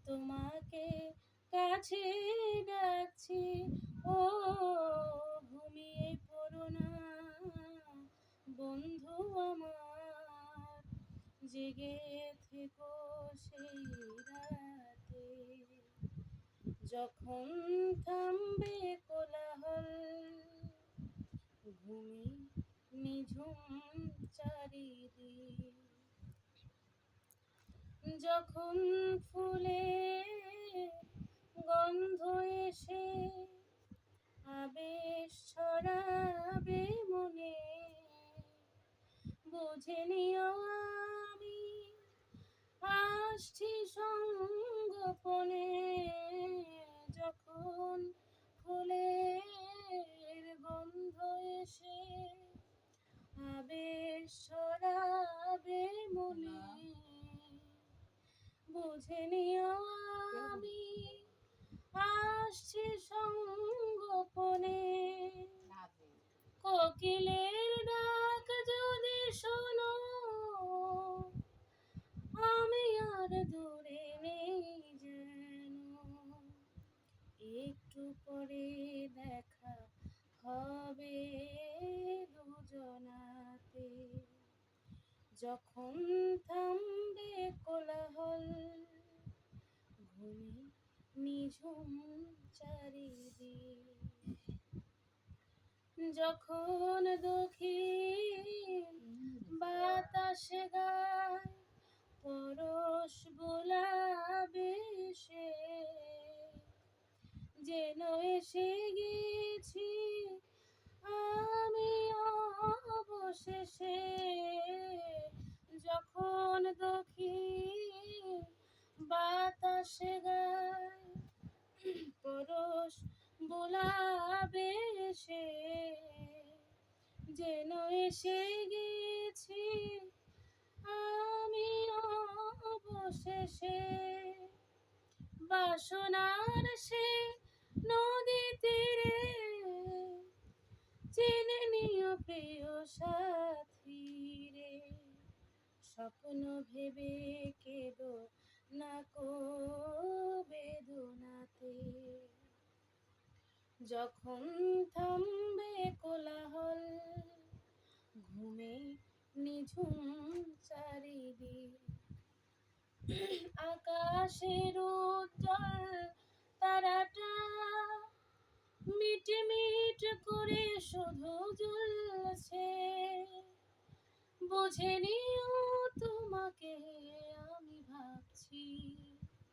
তোমাকে কাছে ডাকছি, ও ঘুমিয়ে পড়ো না বন্ধু আমার, জেগে থেকো সেই রাতে, যখন থামবে কোলাহল, ঘুমে নিঝুম চারিদিক, যখন ফুলে গন্ধ এসে আবেশ ছড়াবে মনে, বুঝে নিও আমি আসছি সঙ্গোপনে, যখন ফুলের গন্ধ এসে আবেশ ছড়াবে মনে, বুঝে নিও আমি আসছি সঙ্গোপনে, কোকিলের ডাক যদি শোনো, আমি আর দূরে নেই যেন, একটু পরে দেখা হবে দুজনাতে, যখন থামবে কোলাহল, ঘুমে নিঝুম চারিদিক, যখন দক্ষিণ বাতাসে গায় পরশ বোলাবে সে, যেন এসে গেছি আমি অবশেষে, যখন দক্ষিণ বাতাসে গায় পরশ বোলাবে সে, যেন এসে গেছি আমি অবশেষে, বাসনার সে নদী তীরে চিনে নিও প্রিয় সাথী রে, স্বপ্ন ভেবে কেঁদো না কো বেদনাতে, যখন থামবে কোলাহল, ঘুমে নিঝুম চারিদিক, আকাশের উজ্জ্বল তারাটা মিটমিট করে শুধু জ্বলছে, বুঝে নিও তোমাকে আমি ভাবছি।